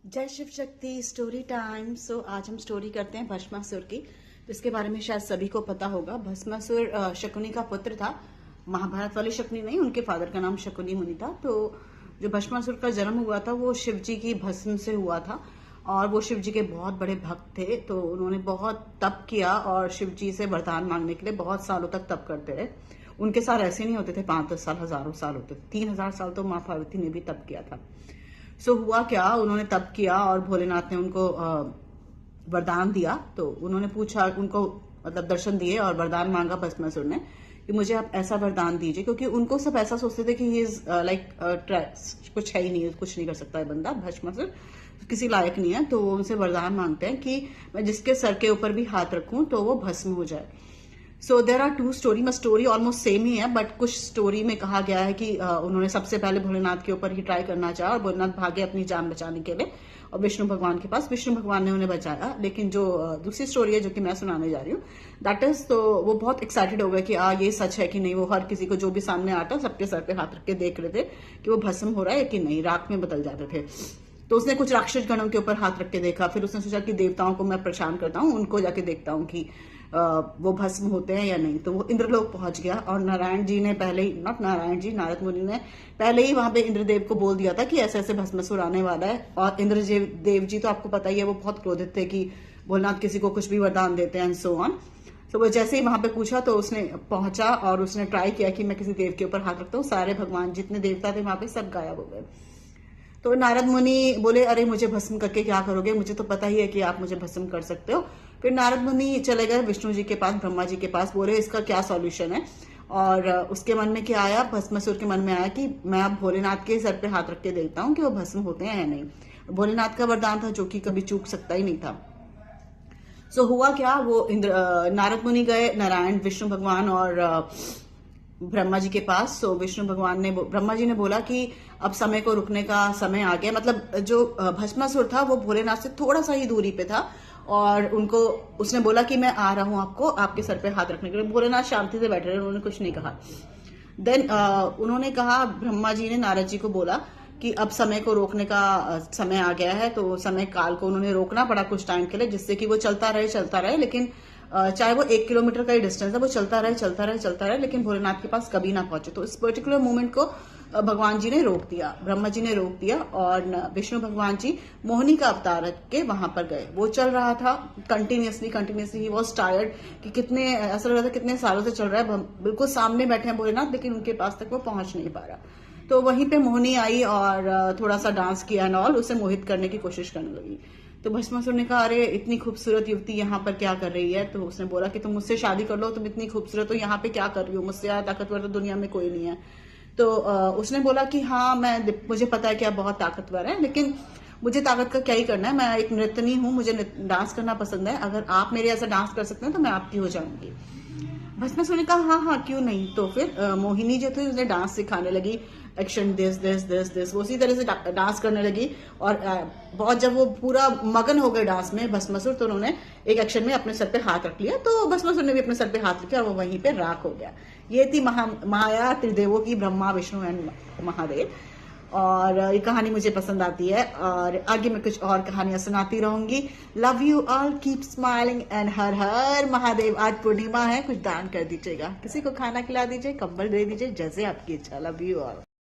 जय Shiv Shakti story time. सो आज हम स्टोरी करते हैं भस्मासुर की, जिसके बारे में शायद सभी को पता होगा। भस्मासुर शकुनी का पुत्र था। महाभारत वाले शकुनी नहीं, उनके फादर का नाम शकुनी मुनि था। तो जो भस्मासुर का जन्म हुआ था वो शिव जी की भस्म से हुआ था, और वो शिव जी के बहुत बड़े भक्त थे। तो उन्होंने बहुत तप किया और शिव जी से वरदान मांगने के लिए बहुत सालों तक तप करते रहे। उनके साल ऐसे नहीं होते थे 5-10 साल, हजारों साल होते थे। 3000 साल तो माँ पार्वती ने भी तप किया था। सो हुआ क्या, उन्होंने तप किया और भोलेनाथ ने उनको वरदान दिया। तो उन्होंने पूछा, उनको मतलब दर्शन दिए और वरदान मांगा भस्मासुर ने कि मुझे आप ऐसा वरदान दीजिए, क्योंकि उनको सब ऐसा सोचते थे कि ही इज लाइक कुछ है ही नहीं, कुछ नहीं कर सकता है बंदा, भस्मासुर किसी लायक नहीं है। तो वो उनसे वरदान मांगते हैं कि मैं जिसके सर के ऊपर भी हाथ रखूं तो वो भस्म हो जाए। सो देर आर टू स्टोरी, मैं स्टोरी ऑलमोस्ट सेम ही है, बट कुछ स्टोरी में कहा गया है कि उन्होंने सबसे पहले भोलेनाथ के ऊपर ही ट्राई करना चाहा और भोलेनाथ भागे अपनी जान बचाने के लिए और विष्णु भगवान के पास। विष्णु भगवान ने उन्हें बचाया। लेकिन जो दूसरी स्टोरी है जो कि मैं सुनाने जा रही हूँ, दैट इज, तो वो बहुत एक्साइटेड हो गए कि ये सच है कि नहीं। वो हर किसी को जो भी सामने आता सबके सर पे हाथ रख के देख रहे थे कि वो भस्म हो रहा है कि नहीं, राख में बदल जाते थे। तो उसने कुछ राक्षस गणों के ऊपर हाथ रख के देखा। फिर उसने सोचा कि देवताओं को मैं परेशान करता हूँ, उनको जाके देखता हूँ कि वो भस्म होते हैं या नहीं। तो वो इंद्रलोक पहुंच गया और नारायण जी ने पहले ही, नॉट नारायण जी, नारद मुनि ने पहले ही वहां पे इंद्रदेव को बोल दिया था कि ऐसे ऐसे भस्मासुर आने वाला है। और इंद्रदेव जी तो आपको पता ही है, वो बहुत क्रोधित थे कि भोलेनाथ किसी को कुछ भी वरदान देते हैं एंड सो ऑन। तो वो जैसे ही वहां पे पूछा तो उसने पहुंचा और उसने ट्राई किया कि मैं किसी देव के ऊपर हाथ रखता हूँ। सारे भगवान जितने देवता थे वहां पे सब गायब हो गए। तो नारद मुनि बोले, अरे मुझे भस्म करके क्या करोगे, मुझे तो पता ही है कि आप मुझे भस्म कर सकते हो। फिर नारद मुनि चले गए विष्णु जी के पास, ब्रह्मा जी के पास, बोले इसका क्या सॉल्यूशन है। और उसके मन में क्या आया, भस्मासुर के मन में आया कि मैं अब भोलेनाथ के सर पे हाथ रख के देखता हूँ कि वो भस्म होते हैं या नहीं। भोलेनाथ का वरदान था जो कि कभी चूक सकता ही नहीं था। सो हुआ क्या, वो नारद मुनि गए नारायण विष्णु भगवान और ब्रह्मा जी के पास। तो विष्णु भगवान ने, ब्रह्मा जी ने बोला कि अब समय को रुकने का समय आ गया। मतलब जो भस्मासुर था वो भोलेनाथ से थोड़ा सा ही दूरी पे था और उनको उसने बोला कि मैं आ रहा हूं आपको आपके सर पे हाथ रखने के लिए। भोलेनाथ शांति से बैठे रहे, उन्होंने कुछ नहीं कहा। देन उन्होंने कहा, ब्रह्मा जी ने नारद जी को बोला कि अब समय को रोकने का समय आ गया है। तो समय काल को उन्होंने रोकना पड़ा कुछ टाइम के लिए, जिससे कि वो चलता रहे। लेकिन चाहे वो 1 किलोमीटर का ही डिस्टेंस है, वो चलता रहे, लेकिन भोलेनाथ के पास कभी ना पहुंचे। तो इस पर्टिकुलर मोमेंट को भगवान जी ने रोक दिया, ब्रह्मा जी ने रोक दिया। और विष्णु भगवान जी मोहिनी का अवतार के वहां पर गए। वो चल रहा था कंटिन्यूसली, ही वॉज टायर्ड कि कितने, ऐसा लग रहा था कितने सालों से चल रहा है, बिल्कुल सामने बैठे हैं भोलेनाथ, लेकिन उनके पास तक वो पहुंच नहीं पा रहा। तो वहीं पे मोहिनी आई और थोड़ा सा डांस किया एंड ऑल, उसे मोहित करने की कोशिश करने लगी। तो भस्मासुर ने कहा, अरे इतनी खूबसूरत युवती यहाँ पर क्या कर रही है। तो उसने बोला कि तुम मुझसे शादी कर लो, तुम इतनी खूबसूरत हो, यहाँ पे क्या कर रही हो, मुझसे ज्यादा ताकतवर तो दुनिया में कोई नहीं है। तो उसने बोला कि हाँ मुझे पता है कि आप बहुत ताकतवर हैं, लेकिन मुझे ताकत का क्या ही करना है, मैं एक नृत्यनी हूँ, मुझे डांस करना पसंद है, अगर आप मेरे ऐसा डांस कर सकते हैं तो मैं आपकी हो जाऊंगी। भस्मासुर ने कहा हाँ क्यों नहीं। तो फिर मोहिनी जो थी उसने डांस सिखाने लगी, action this this this this, वो उसी तरह से डांस करने लगी। और बहुत जब वो पूरा मगन हो गए डांस में भस्मासुर, तो उन्होंने एक एक्शन में अपने सर पे हाथ रख लिया। तो भस्मासुर ने भी अपने सर पे हाथ रखा और वो वहीं पे राख हो गया। ये थी माया त्रिदेवों की, ब्रह्मा विष्णु एंड महादेव। और ये कहानी मुझे पसंद आती है और आगे मैं कुछ और कहानियां सुनाती रहूंगी। Love you all, keep smiling and हर हर महादेव। आज पूर्णिमा है, कुछ दान कर दीजिएगा, किसी को खाना खिला दीजिए, कंबल दे दीजिए, जैसे आपकी इच्छा। Love you all.